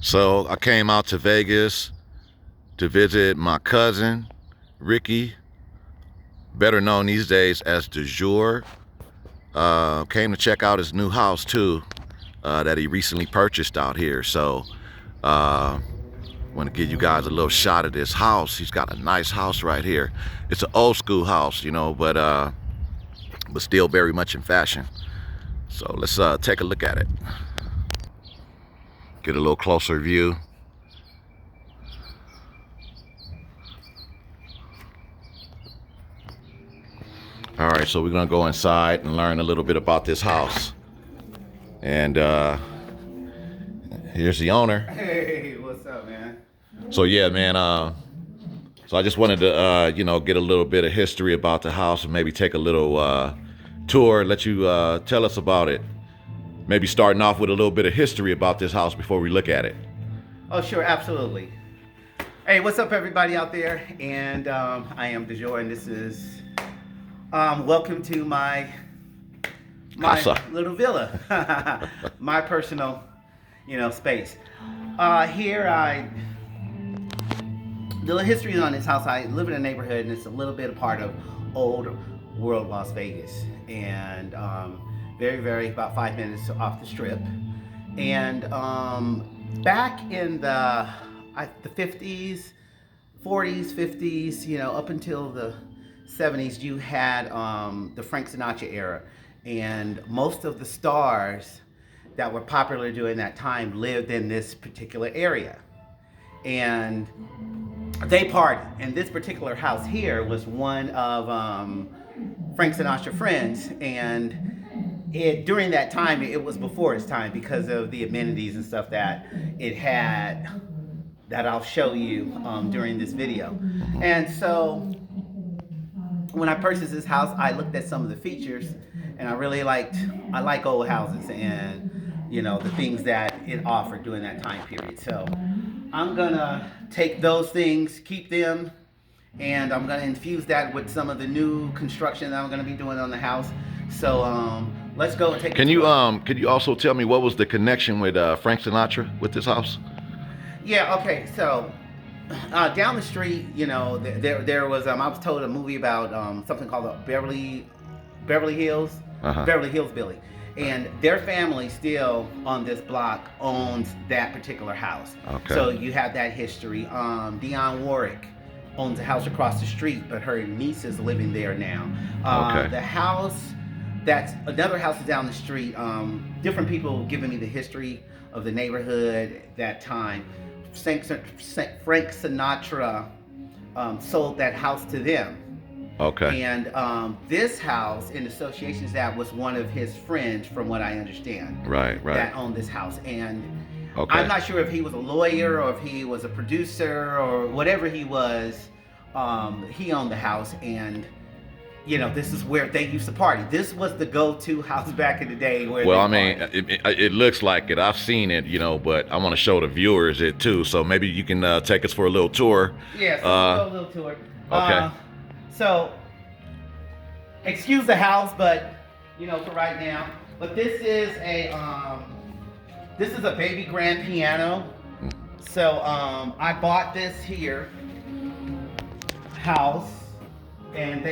So I came out to Vegas to visit my cousin, Ricky, better known these days as Du Jour. Came to check out his new house too, that he recently purchased out here. So want to give you guys a little shot of this house. He's got a nice house right here. It's an old school house, but still very much in fashion. So let's take a look at it. Get a little closer view. All right, so we're gonna go inside and learn a little bit about this house. And here's the owner. Hey, what's up, man? So yeah, man. So I just wanted to, get a little bit of history about the house and maybe take a little tour, let you tell us about it. Maybe starting off with a little bit of history about this house before we look at it. Oh, sure, absolutely. Hey, what's up, everybody out there? And I am Du Jour, and this is welcome to my Casa. little villa, my personal, space. The history on this house. I live in a neighborhood, and it's a little bit a part of old world Las Vegas, and very, very about 5 minutes off the strip. And back in the 50s, 40s, 50s, up until the 70s, you had the Frank Sinatra era, and most of the stars that were popular during that time lived in this particular area, and they partied. And this particular house here was one of Frank Sinatra friends, and during that time, it was before its time because of the amenities and stuff that it had that I'll show you during this video. And so when I purchased this house, I looked at some of the features, and I like old houses and the things that it offered during that time period. So I'm gonna take those things, keep them, and I'm gonna infuse that with some of the new construction that I'm gonna be doing on the house. So let's go and take. Can you also tell me what was the connection with Frank Sinatra with this house? Yeah. Okay. So down the street, there was I was told a movie about something called the Beverly Hills, Beverly Hills Billy, and their family still on this block owns that particular house. Okay. So you have that history. Dionne Warwick owns a house across the street, but her niece is living there now. Okay. The house. That's another house down the street. Different people giving me the history of the neighborhood that time. Frank Sinatra sold that house to them. Okay. And this house, in associations, that was one of his friends, from what I understand. Right. That owned this house. And Okay. I'm not sure if he was a lawyer or if he was a producer or whatever he was. He owned the house, and this is where they used to party. This was the go-to house back in the day. Well, I mean, it looks like it. I've seen it, but I want to show the viewers it too. So maybe you can take us for a little tour. Yeah, so we'll go a little tour. Okay. So, excuse the house, but for right now. But this is a baby grand piano. So I bought this here house. And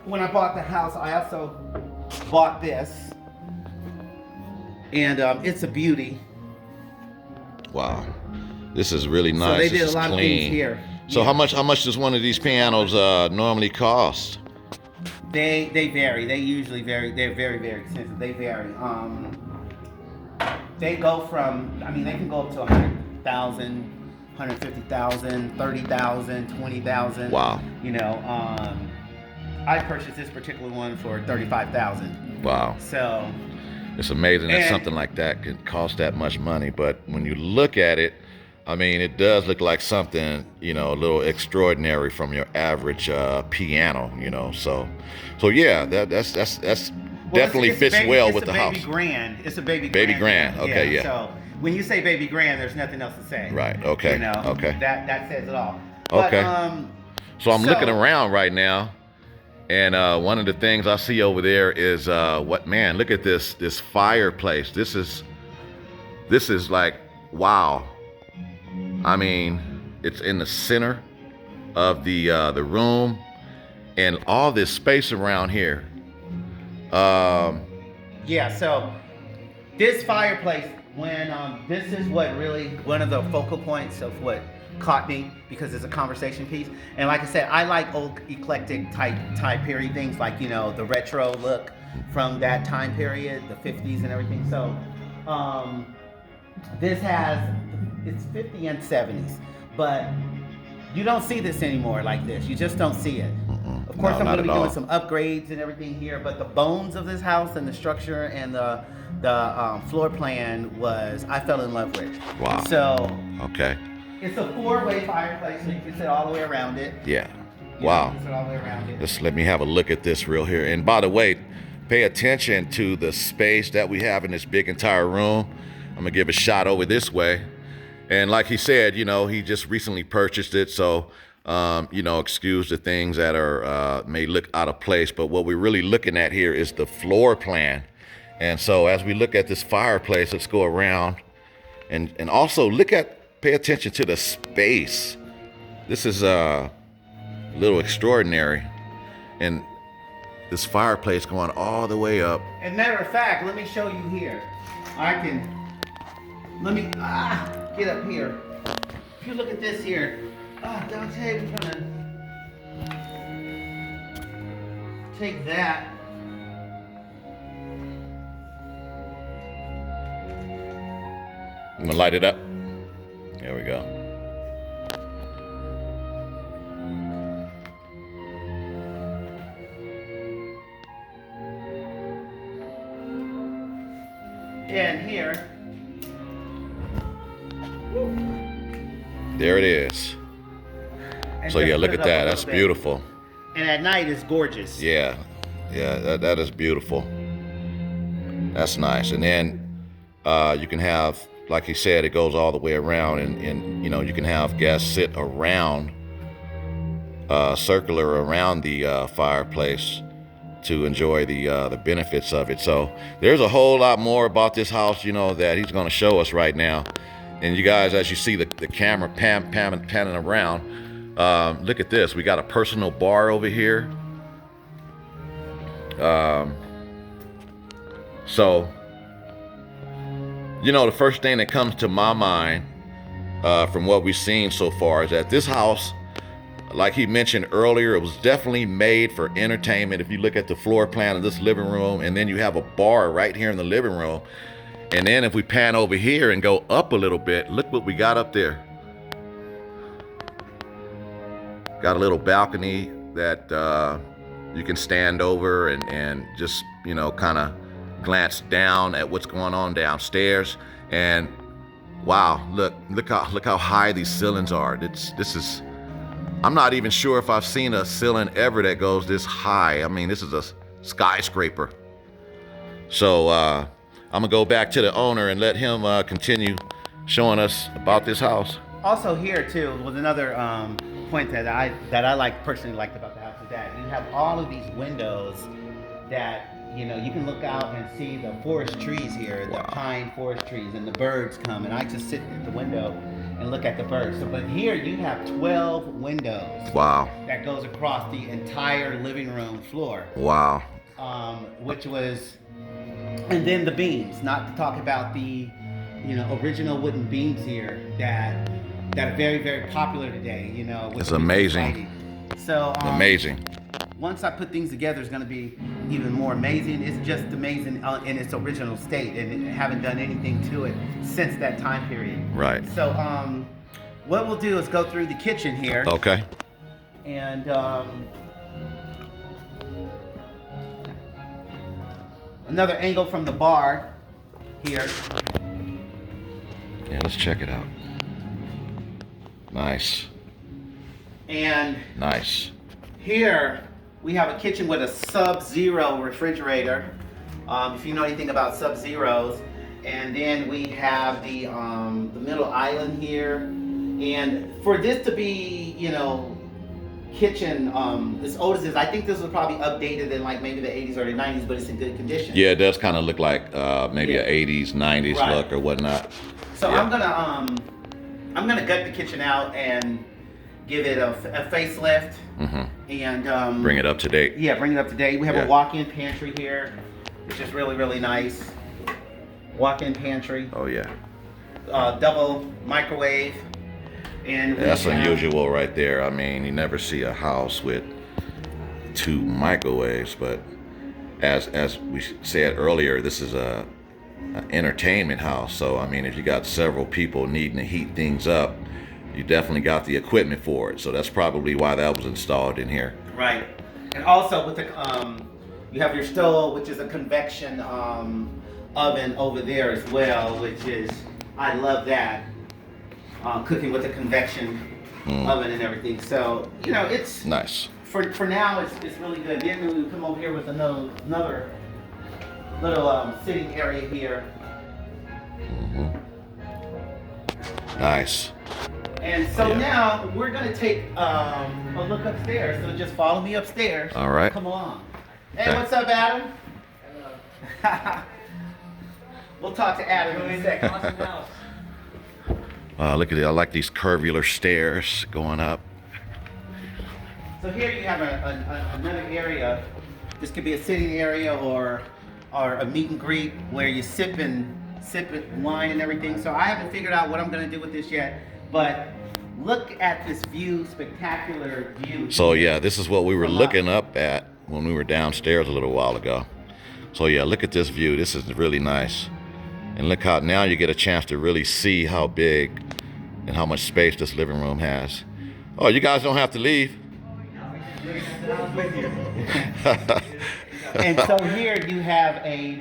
when I bought the house, I also bought this, and it's a beauty. Wow, this is really nice. So they This did is a lot clean. of things here. So Yeah. how much does one of these pianos normally cost? They vary. They usually vary. They're very, very expensive. They vary. They go from, they can go up to 100,000. 150,000, 30,000, 20,000. Wow. I purchased this particular one for 35,000. Wow. So It's amazing that something like that could cost that much money. But when you look at it, it does look like something, a little extraordinary from your average piano, So yeah, that's definitely fits well with the house. It's a baby grand. It's a baby grand. Baby grand. Okay, yeah. So when you say baby grand, there's nothing else to say. Right. Okay. Okay. That says it all. Okay. But, so I'm looking around right now, and one of the things I see over there is look at this fireplace. This is This is like, wow. I mean, it's in the center of the room, and all this space around here. Yeah, so this fireplace, when this is what really one of the focal points of what caught me, because it's a conversation piece. And like I said, I like old eclectic type period things, like, you know, the retro look from that time period, the 50s and everything. So this has, it's 50 and 70s, but you don't see this anymore like this. You just don't see it. Of course, No, I'm not going to be at all. doing some upgrades and everything here, but the bones of this house and the structure and the floor plan was, I fell in love with. Wow. So Okay. it's a 4-way fireplace, so you can sit all the way around it. Yeah. You Wow. can sit all the way around it. Just let me have a look at this real here. And by the way, pay attention to the space that we have in this big entire room. I'm gonna give a shot over this way. And like he said, you know, he just recently purchased it, so you know, excuse the things that are may look out of place. But what we're really looking at here is the floor plan. And so as we look at this fireplace, let's go around and also pay attention to the space. This is a little extraordinary. And this fireplace going all the way up. And matter of fact, let me show you here. Let me get up here. If you look at this here, Dante, we're gonna take that. I'm gonna light it up. There we go. And here. There it is. And So just yeah, look put at it up that. a That's little bit. beautiful. And at night it's gorgeous. Yeah, that is beautiful. That's nice. And then you can have, like he said, it goes all the way around, and you know, you can have guests sit around, circular around the fireplace to enjoy the benefits of it. So there's a whole lot more about this house, you know, that he's going to show us right now. And you guys, as you see the camera panning around, look at this. We got a personal bar over here. So, you know, the first thing that comes to my mind from what we've seen so far is that this house, like he mentioned earlier, it was definitely made for entertainment. If you look at the floor plan of this living room, and then you have a bar right here in the living room. And then if we pan over here and go up a little bit, look what we got up there. Got a little balcony that you can stand over and just, you know, kind of glance down at what's going on downstairs. And wow, look how high these ceilings are. This is, I'm not even sure if I've seen a ceiling ever that goes this high. I mean, this is a skyscraper. So I'm gonna go back to the owner and let him continue showing us about this house. Also here too was another point that I personally liked about the house is that you have all of these windows that, you know, you can look out and see the forest trees here, the pine forest trees, and the birds come. And I just sit at the window and look at the birds. So, but here you have 12 windows. Wow. That goes across the entire living room floor. Wow. Which was, and then the beams. Not to talk about the, you know, original wooden beams here that are very, very popular today. You know, It's amazing. So Amazing. Once I put things together, it's going to be even more amazing. It's just amazing in its original state, and haven't done anything to it since that time period. Right. So what we'll do is go through the kitchen here. Okay. And another angle from the bar here. Yeah, let's check it out. Nice. And Nice. here we have a kitchen with a Sub-Zero refrigerator. If you know anything about Sub-Zeros. And then we have the middle island here. And for this to be, you know, kitchen, as old as this, I think this was probably updated in like maybe the 80s or the 90s, but it's in good condition. Yeah, it does kind of look like maybe Yeah. a 80s, 90s Right. look or whatnot. So Yeah. I'm gonna gut the kitchen out and give it a facelift and Bring it up to date. Yeah, bring it up to date. We have Yeah. a walk-in pantry here, which is really, really nice. Walk-in pantry, Oh yeah. double microwave, and we That's have- unusual right there. I mean, you never see a house with 2 microwaves, but as we said earlier, this is an entertainment house. So I mean, if you got several people needing to heat things up, you definitely got the equipment for it. So that's probably why that was installed in here. Right, and also with the you have your stove, which is a convection oven over there as well, which is, I love that. Cooking with a convection oven and everything. So, you know, it's Nice. for now it's really good. Then we come over here with another little sitting area here. Nice. And so Yeah. now we're gonna take a look upstairs. So just follow me upstairs. All right. Come along. Hey, Okay. what's up, Adam? We'll talk to Adam in a second. Look at it. I like these curvular stairs going up. So here you have another area. This could be a sitting area or a meet and greet where you sip wine and everything. So I haven't figured out what I'm gonna do with this yet, but look at this view, spectacular view. So yeah, this is what we were From looking up at when we were downstairs a little while ago. So yeah, look at this view. This is really nice. And look how now you get a chance to really see how big and how much space this living room has. Oh, you guys don't have to leave. And so here you have a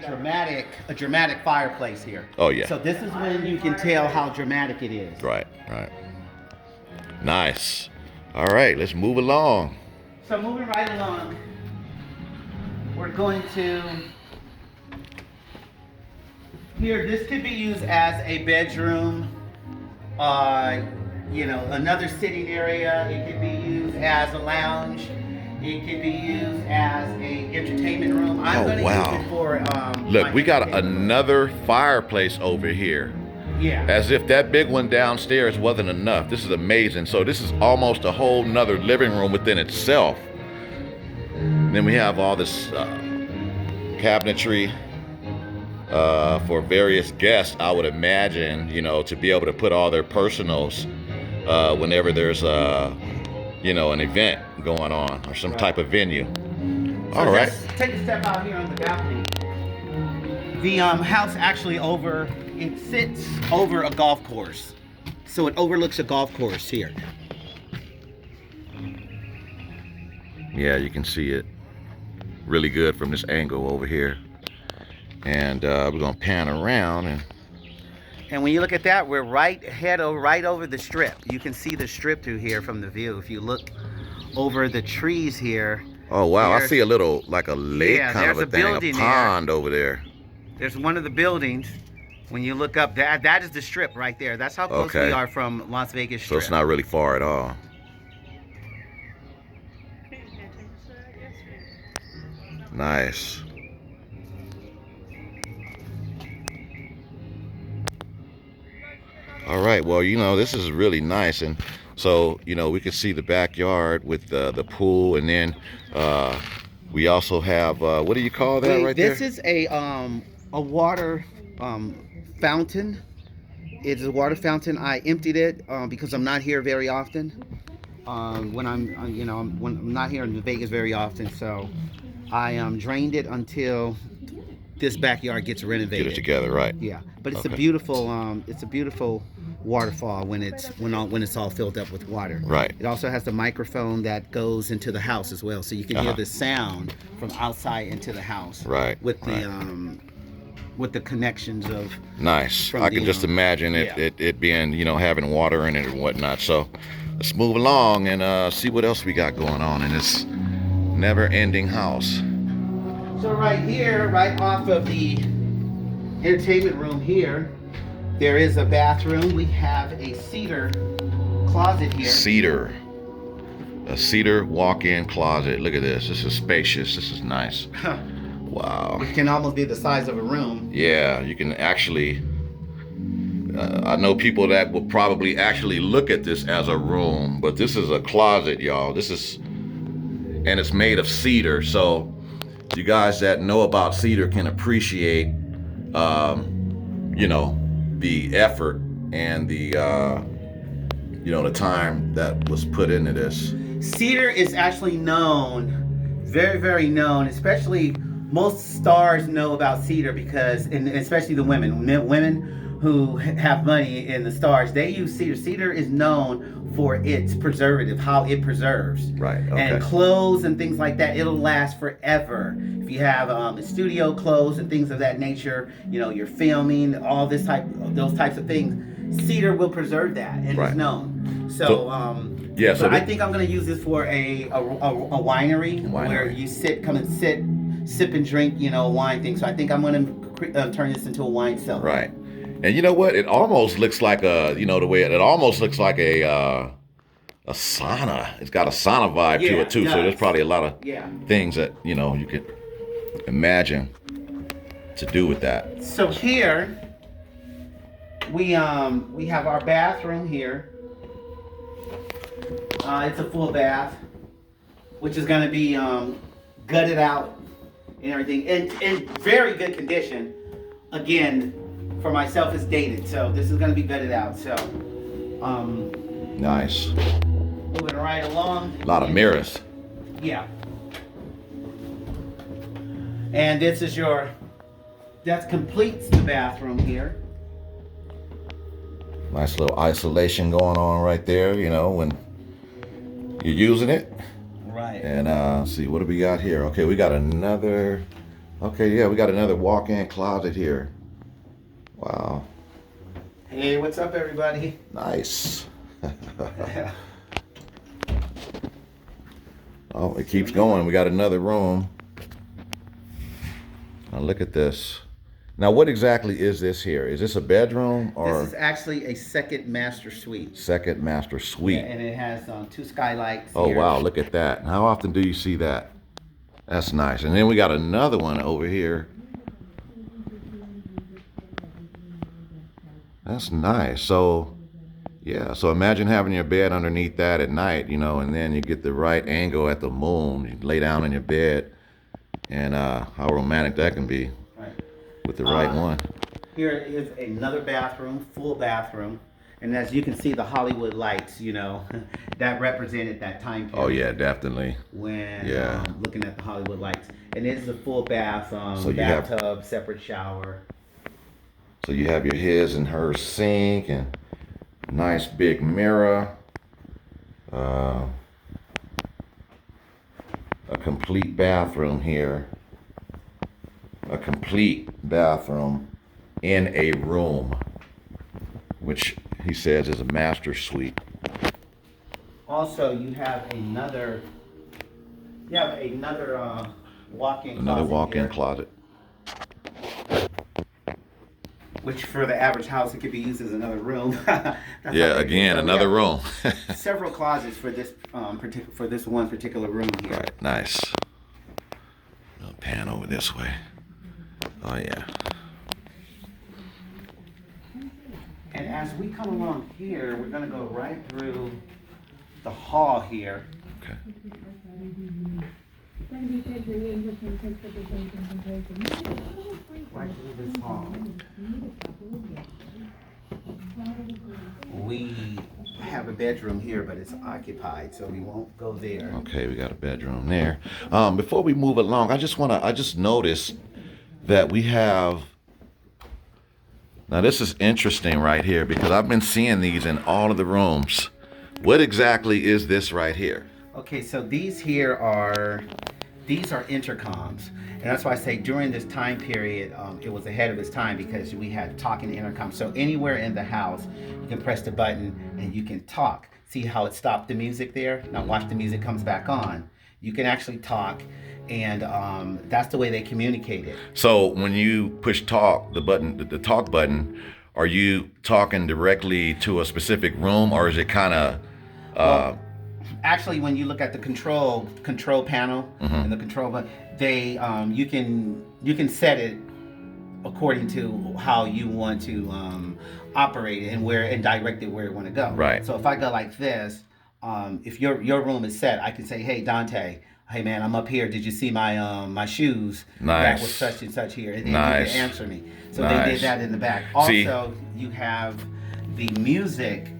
dramatic fireplace here. Oh, yeah. So this is when you can tell how dramatic it is. Right, right. Nice. All right, let's move along. So moving right along, we're going to here. This could be used as a bedroom. You know, another sitting area. It could be used as a lounge. It could be used as a entertainment room. I'm Oh, going to wow. use it for. Look, my we got entertainment room. another fireplace over here. Yeah. As if that big one downstairs wasn't enough. This is amazing. So this is almost a whole nother living room within itself. Then we have all this cabinetry for various guests, I would imagine, you know, to be able to put all their personals whenever there's you know, an event going on or some type of venue. So All right. just take a step out here on the balcony. The house actually it sits over a golf course. So it overlooks a golf course here. Yeah, you can see it really good from this angle over here. And we're gonna pan around And when you look at that, we're right over the strip. You can see the strip through here from the view. If you look over the trees here. oh wow, I there's- see a little like a lake Yeah, kind of a there's a thing, building a there. pond over there. There's one of the buildings. When you look up, that is the strip right there. That's how close Okay. we are from Las Vegas So Strip. it's not really far at all. Nice. All right, well, you know, this is really nice. And so, you know, we can see the backyard with the pool. And then we also have, what do you call that right there? This is a water fountain. It's a water fountain. I emptied it because I'm not here very often. When I'm not here in Vegas very often, so I drained it until this backyard gets renovated. Get it together, right? Yeah, but it's Okay. a beautiful waterfall when it's all filled up with water. Right. It also has the microphone that goes into the house as well, so you can hear the sound from outside into the house. Right, With right. the with the connections of. Nice. From I can the, just imagine yeah. it being, you know, having water in it and whatnot. So let's move along and see what else we got going on in this never-ending house. So right here, right off of the entertainment room here, there is a bathroom. We have a cedar closet here. Cedar. A cedar walk-in closet. Look at this. This is spacious. This is nice. Wow. It can almost be the size of a room. Yeah, you can actually. I know people that will probably actually look at this as a room, but this is a closet, y'all. This is, and it's made of cedar. So, you guys that know about cedar can appreciate, the effort and the time that was put into this. Cedar is actually known, very, very known, especially most stars know about cedar because, and especially the women who have money in the stars, they use cedar. Cedar is known for its preservative, how it preserves. Right. Okay. And clothes and things like that, it'll last forever. If you have studio clothes and things of that nature, you're filming, those types of things, cedar will preserve that, and Right. it's known. So I think I'm going to use this for a winery where you come and sit, sip and drink, wine thing. So I think I'm going to turn this into a wine cellar. Right. And you know what? It almost looks like the way it almost looks like a sauna. It's got a sauna vibe to it too. So there's probably a lot of things that you could imagine to do with that. So here we have our bathroom here. It's a full bath, which is going to be gutted out and everything, in very good condition. Again, for myself, it's dated, so this is going to be gutted out. So, nice. Moving right along. A lot of mirrors. Yeah. And this is that completes the bathroom here. Nice little isolation going on right there, when you're using it. Right. And see, what do we got here? Okay, we got another. Okay, yeah, we got another walk-in closet here. Wow. Hey, what's up, everybody? Nice. Oh, it keeps going. We got another room. Now look at this. Now, what exactly is this here? Is this a bedroom or? This is actually a second master suite. Second master suite. Yeah, and it has 2 skylights. Oh, here. wow, look at that. How often do you see that? That's nice. And then we got another one over here. That's nice. So, yeah. So imagine having your bed underneath that at night, and then you get the right angle at the moon. You lay down in your bed, and how romantic that can be with the right one. Here is another bathroom, full bathroom. And as you can see, the Hollywood lights, that represented that time period. Oh, yeah, definitely. When looking at the Hollywood lights. And it is a full bath, So bathtub, separate shower. So you have your his and her sink and nice big mirror. A complete bathroom here. A complete bathroom in a room, which he says is a master suite. Also, you have another walk-in closet. Another walk-in here, closet. which for the average house, it could be used as another room. Yeah, again, another room. Several closets for this for this one particular room here. Right, nice. I'll pan over this way. Oh yeah. And as we come along here, we're going to go right through the hall here. Okay. Right through this hall. We have a bedroom here, but it's occupied, so we won't go there. Okay, we got a bedroom there. Before we move along, I just noticed that we have. Now this is interesting right here because I've been seeing these in all of the rooms. What exactly is this right here? Okay, so these are intercoms. And that's why I say during this time period, it was ahead of its time because we had talking intercom. So anywhere in the house, you can press the button and you can talk. See how it stopped the music there? Now watch the music comes back on. You can actually talk, and that's the way they communicated. So when you push talk, the talk button, are you talking directly to a specific room, or is it kind of actually, when you look at the control panel and the control button, they you can set it according to how you want to operate it and direct it where you want to go. Right. So if I go like this, if your room is set, I can say, hey Dante, hey man, I'm up here. Did you see my shoes? Nice. That was such and such here, and Nice. you can answer me. So Nice. they did that in the back. See? Also, you have the music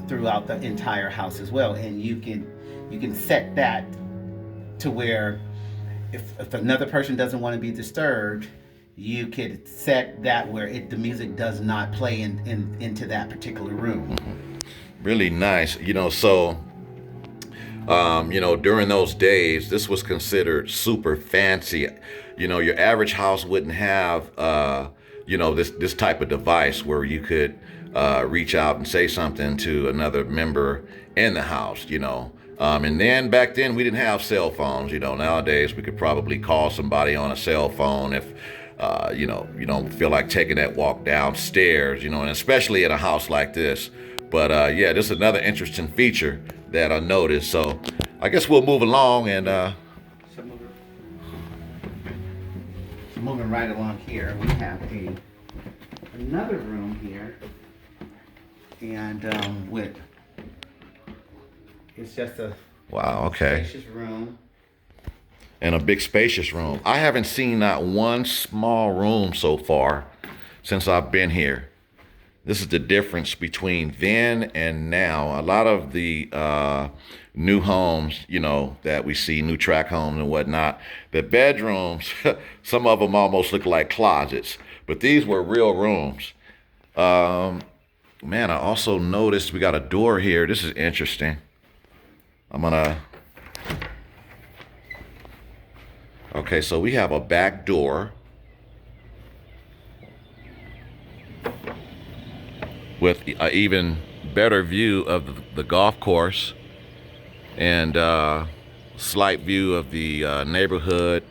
throughout the entire house as well, and you can set that to where if another person doesn't want to be disturbed, you could set that where the music does not play into that particular room. Really nice. So during those days, this was considered super fancy. Your average house wouldn't have this type of device where you could reach out and say something to another member in the house. And then back then we didn't have cell phones. Nowadays we could probably call somebody on a cell phone if you don't feel like taking that walk downstairs, and especially in a house like this. But this is another interesting feature that I noticed. So I guess we'll move along and So moving right along here, we have another room here, and with it's just a wow, okay. spacious room. And a big spacious room. I haven't seen not one small room so far since I've been here. This is the difference between then and now. A lot of the new homes, that we see, new tract homes and whatnot, the bedrooms, some of them almost look like closets, but these were real rooms. Man, I also noticed we got a door here. This is interesting. Okay, so we have a back door with an even better view of the golf course and slight view of the neighborhood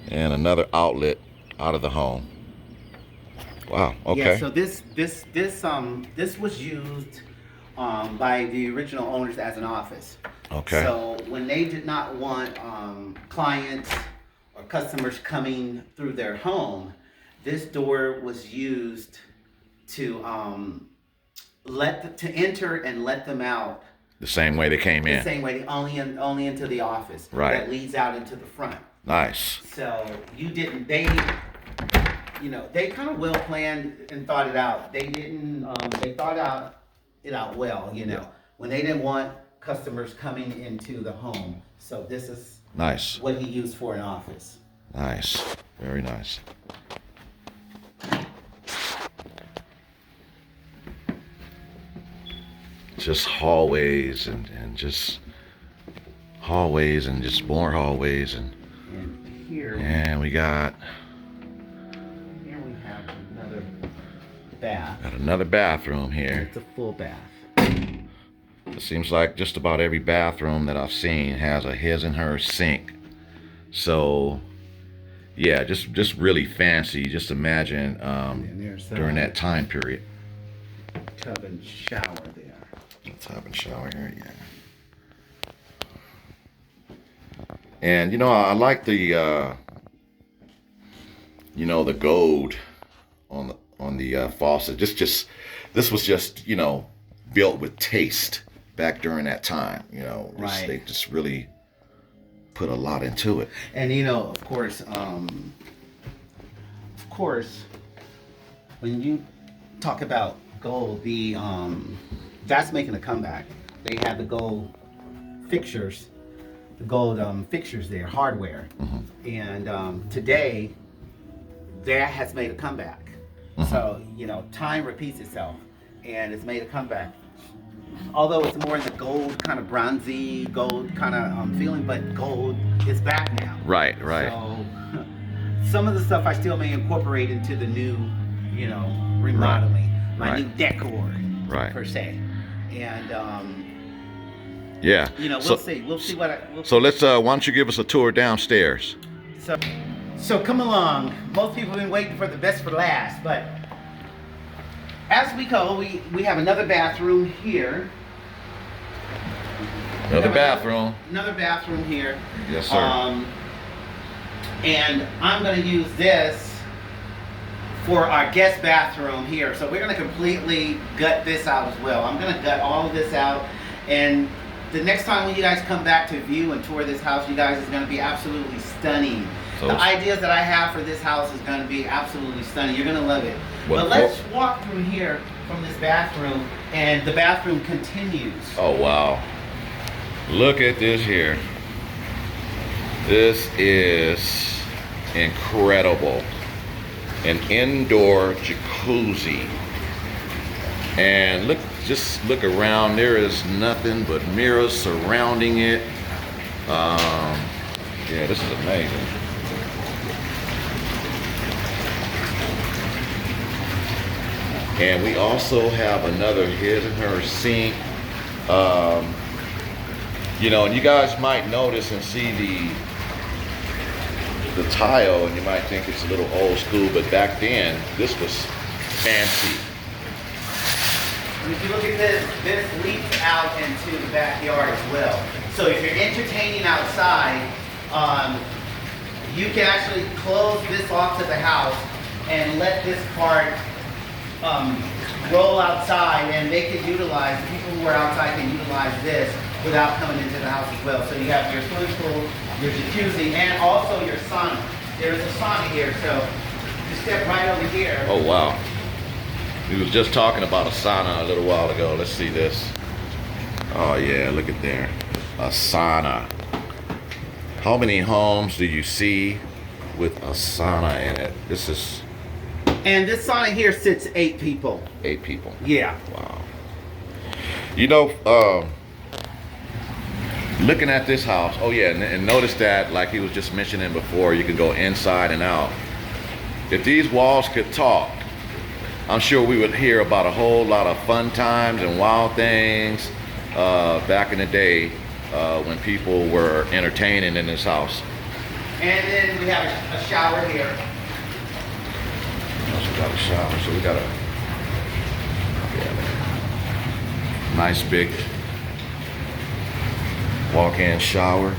and another outlet out of the home. Wow, okay. Yeah, so this was used by the original owners as an office. Okay. So when they did not want clients or customers coming through their home, this door was used to to enter and let them out The same way they came the in. same way, only into the office. Right. That leads out into the front. Nice. So they kind of well planned and thought it out. They didn't. They thought it out well. When they didn't want customers coming into the home. So this is Nice. what he used for an office. Nice. Very nice. Just hallways and just hallways and just more hallways And here and we got we have another bath. another bathroom here. It's a full bath. It seems like just about every bathroom that I've seen has a his and her sink. So yeah, just really fancy. Just imagine And there's during that time period. tub and shower there. Tub and shower here, yeah. And I like the the gold on the faucet. This was just built with taste back during that time. Right. They just really put a lot into it. And of course, when you talk about gold, that's making a comeback. They have the gold fixtures, there, hardware, and today that has made a comeback. So time repeats itself, and it's made a comeback. Although it's more in the gold kind of bronzy gold kind of feeling, but gold is back now. Right. So some of the stuff I still may incorporate into the new, remodeling, my new decor, per se. And yeah. we'll So see. We'll see what. so let's why don't you give us a tour downstairs? So come along. Most people have been waiting for the best for last, but as we go, we have another bathroom here. Another bathroom. Another bathroom here. Yes, sir. And I'm going to use this for our guest bathroom here. So we're going to completely gut this out as well. I'm going to gut all of this out, and the next time when you guys come back to view and tour this house, you guys, is going to be absolutely stunning. So the ideas that I have for this house is going to be absolutely stunning. You're going to love it. But let's walk through here from this bathroom, and the bathroom continues. Oh, wow. Look at this here. This is incredible. An indoor jacuzzi. And just look around. There is nothing but mirrors surrounding it. Yeah, this is amazing. And we also have another his and her sink. You know, and you guys might notice and see the tile, and you might think it's a little old school, but back then this was fancy. And if you look at this leads out into the backyard as well. So if you're entertaining outside, you can actually close this off to the house and let this part roll outside, and they can utilize, the people who are outside can utilize this without coming into the house as well. So you have your swimming pool, your jacuzzi, and also your sauna. There is a sauna here, so you step right over here. Oh, wow. We was just talking about a sauna a little while ago. Let's see this. Oh, yeah, look at there. A sauna. How many homes do you see with a sauna in it? This is... And this sauna here sits 8 people. 8 people. Yeah. Wow. You know, looking at this house, oh yeah, and notice that, like he was just mentioning before, you can go inside and out. If these walls could talk, I'm sure we would hear about a whole lot of fun times and wild things back in the day when people were entertaining in this house. And then we have a shower here. Also got a shower, so we got a nice big walk-in shower.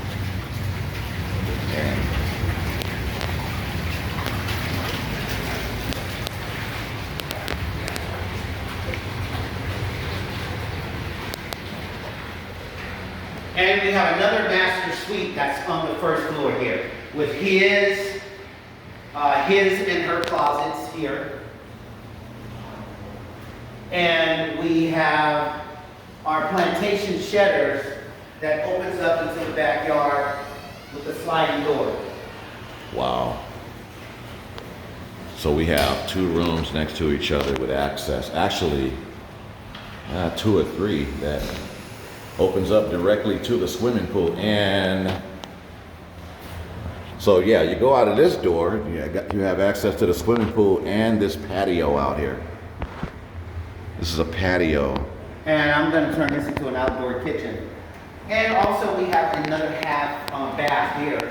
And we have another master suite that's on the first floor here with his and her closets here. And we have our plantation shedders that opens up into the backyard with a sliding door. Wow. So we have 2 rooms next to each other with access. Actually, 2 or 3 that opens up directly to the swimming pool. And so yeah, you go out of this door, you have access to the swimming pool and this patio out here. This is a patio. And I'm going to turn this into an outdoor kitchen. And also we have another half bath here.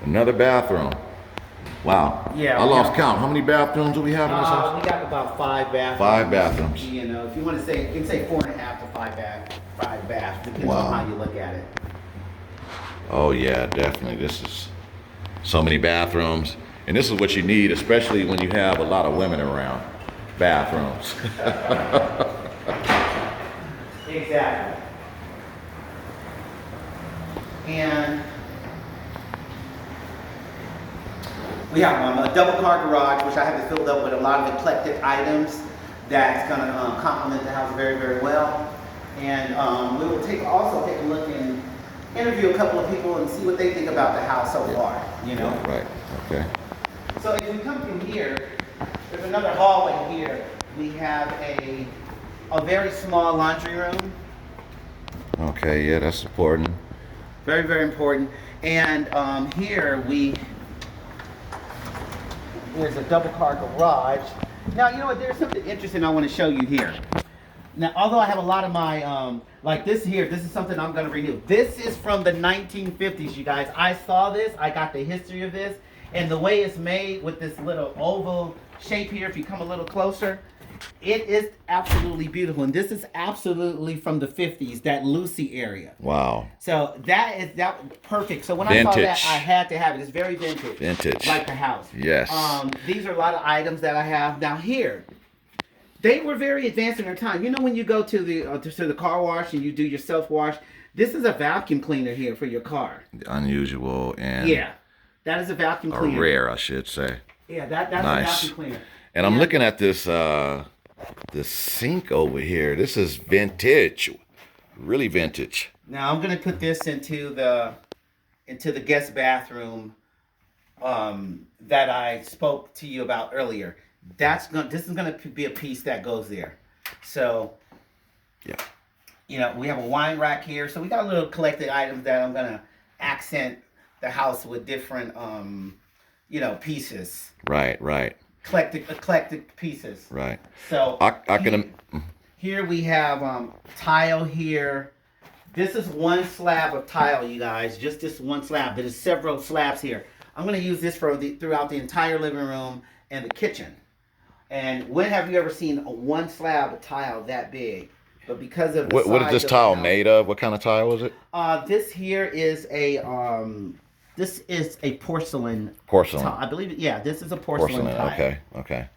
Another bathroom. Wow. Yeah. I lost count. How many bathrooms do we have in this house? We got about 5 bathrooms. 5 bathrooms. You know, if you want to say, you can say 4.5 to 5 baths, depends on how you look at it. Oh yeah, definitely. This is so many bathrooms. And this is what you need, especially when you have a lot of women around. Bathrooms. Exactly. And we have a double car garage, which I have it filled up with a lot of eclectic items that's going to complement the house very, very well. And we will also take a look and interview a couple of people and see what they think about the house so far, you know? Right, okay. So if we come through here, there's another hallway here. We have a very small laundry room. Okay, yeah, that's important. Very, very important. And here there's a double car garage. Now, you know what, there's something interesting I want to show you here. Now, although I have a lot of my, like this here, this is something I'm going to renew. This is from the 1950s, you guys. I saw this, I got the history of this, And the way it's made with this little oval shape here, if you come a little closer, it is absolutely beautiful. And this is absolutely from the 50s, that Lucy area. Wow. So that perfect. So when I saw Vintage. that, I had to have it. It's very vintage. Vintage. Like the house. Yes. These are a lot of items that I have. Now here, they were very advanced in their time. You know when you go to the car wash and you do your self wash, this is a vacuum cleaner here for your car. Unusual and Yeah, that is a vacuum cleaner. rare, I should say. Yeah, that's Nice. a vacuum cleaner. And I'm looking at this sink over here. This is vintage, really vintage. Now I'm gonna put this into the guest bathroom that I spoke to you about earlier. This is gonna be a piece that goes there. So Yeah. you know, we have a wine rack here, so we got a little collected items that I'm gonna accent the house with different pieces. Right. Eclectic pieces. Right. So I can. here we have tile here. This is one slab of tile, you guys. Just this one slab. There's several slabs here. I'm gonna use this throughout the entire living room and the kitchen. And when have you ever seen one slab of tile that big? But because of the What is size this of tile the made of? What kind of tile is it? This here is a porcelain. Porcelain. Tile. I believe yeah, this is a porcelain tile. Okay.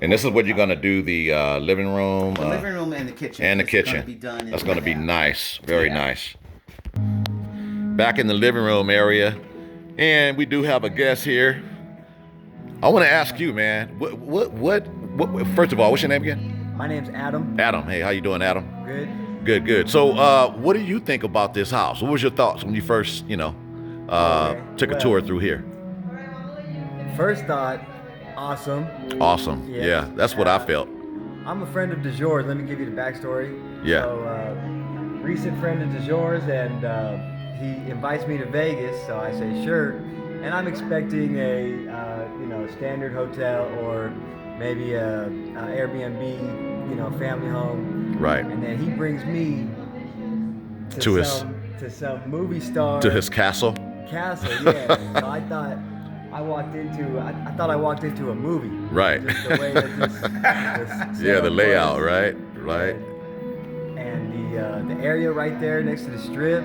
And this is what you're gonna do the living room. The living room and the kitchen. And the It's kitchen. Gonna be done That's gonna be that. nice. Very Yeah. nice. Back in the living room area, and we do have a guest here. I want to ask you, man. What? First of all, what's your name again? My name's Adam. Adam. Hey, how you doing, Adam? Good. Good. So, what do you think about this house? What was your thoughts when you first, took a tour through here? First thought, awesome. Awesome. Yes. Yeah, that's what I felt. I'm a friend of DeJour's. Let me give you the backstory. Yeah. So, recent friend of DeJour's, and he invites me to Vegas. So I say sure, and I'm expecting a standard hotel or maybe a Airbnb, family home. Right. And then he brings me to some movie star. To his castle. Castle, yeah. So I thought I walked into a movie. Right. Just the way that this Yeah, the setup layout, was. right? Right. And the area right there next to the strip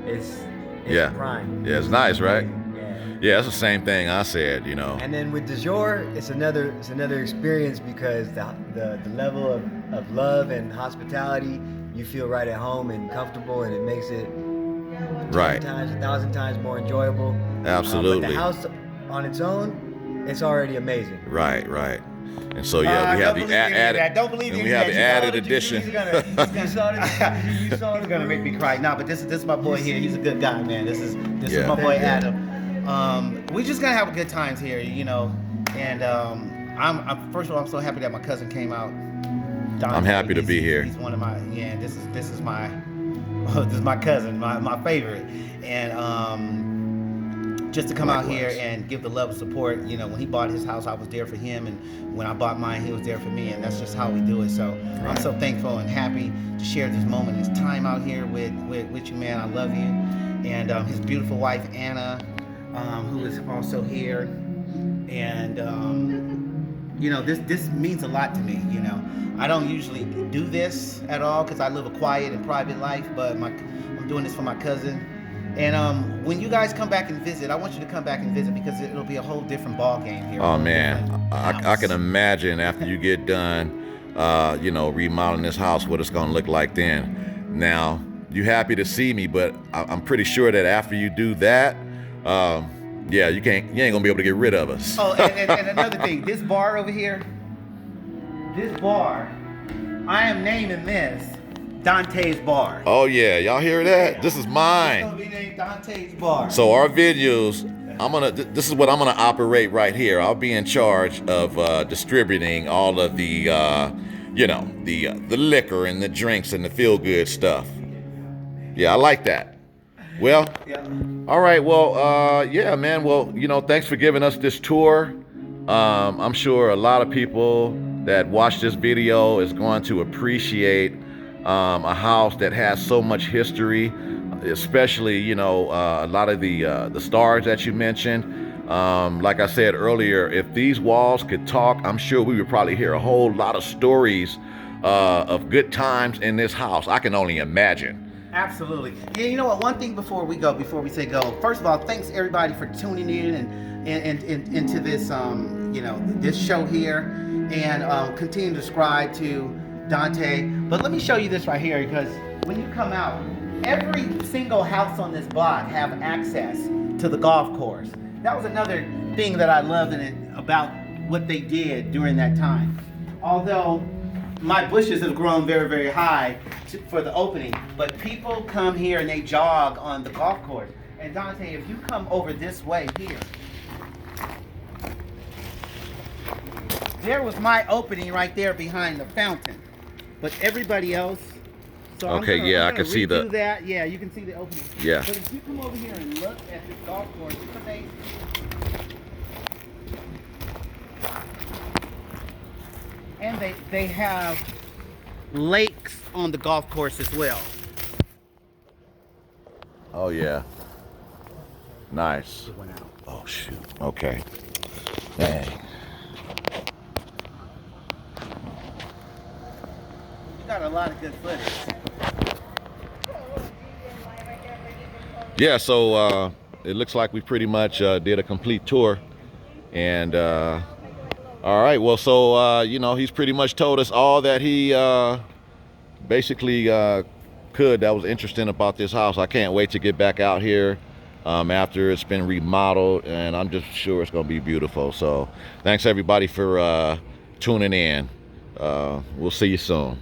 is Yeah. prime. Yeah, it's nice, right? Yeah. Yeah, it's the same thing I said, And then with DeJour, it's another experience because the level of love and hospitality, you feel right at home and comfortable, and it makes it Right. 1,000 times more enjoyable. Absolutely. But the house on its own, it's already amazing. Right. And so we have the added. Don't believe and any we of have that. the You added saw it. addition. You saw He's gonna make me cry. Nah, but this is my boy here. He's a good guy, man. This is Yeah. my boy Yeah. Adam. We're just gonna have a good times here, And I'm first of all, I'm so happy that my cousin came out. Dante. I'm happy to be here. He's one of my This is my this is my cousin, my favorite, and just to come out here Likewise. and give the love and support. When he bought his house, I was there for him, and when I bought mine, he was there for me, and that's just how we do it. So I'm Right. so thankful and happy to share this moment, this time out here with you, man. I love you, and his beautiful wife Anna, who is also here, and this means a lot to me. I don't usually do this at all because I live a quiet and private life, but I'm doing this for my cousin. And when you guys come back and visit, I want you to come back and visit because it'll be a whole different ball game here. Oh man, I House. can imagine after you get done, remodeling this house, what it's gonna look like then. Now, you happy to see me, but I'm pretty sure that after you do that, you ain't gonna be able to get rid of us. Oh, and another thing, this bar over here, I am naming this Dante's Bar. Oh yeah, y'all hear that? This is It's mine. gonna be named Dante's Bar. So our videos, this is what I'm gonna operate right here. I'll be in charge of distributing all of the, the liquor and the drinks and the feel good stuff. Yeah, I like that. Well, Yeah. all right. Well, yeah, man. Well, thanks for giving us this tour. I'm sure a lot of people that watch this video is going to appreciate a house that has so much history, especially a lot of the stars that you mentioned. Like I said earlier, if these walls could talk, I'm sure we would probably hear a whole lot of stories of good times in this house. I can only imagine. Absolutely. Yeah, you know what? One thing before we say go. First of all, thanks everybody for tuning in and into this this show here, and continue to subscribe to Dante. But let me show you this right here, because when you come out, every single house on this block have access to the golf course. That was another thing that I loved about what they did during that time. Although my bushes have grown very, very high for the opening, but people come here and they jog on the golf course. And Dante, if you come over this way here, there was my opening right there behind the fountain. But everybody else, so Okay, yeah, I can see the that. Yeah, you can see the opening. Yeah. But if you come over here and look at this golf course, it's amazing. And they have lakes on the golf course as well. Oh yeah. Nice. It went out. Oh shoot. Okay. Dang. You got a lot of good footage. Yeah, so it looks like we pretty much did a complete tour. And all right, well, so he's pretty much told us all that he basically could that was interesting about this house. I can't wait to get back out here after it's been remodeled, and I'm just sure it's gonna be beautiful. So thanks everybody for tuning in. We'll see you soon.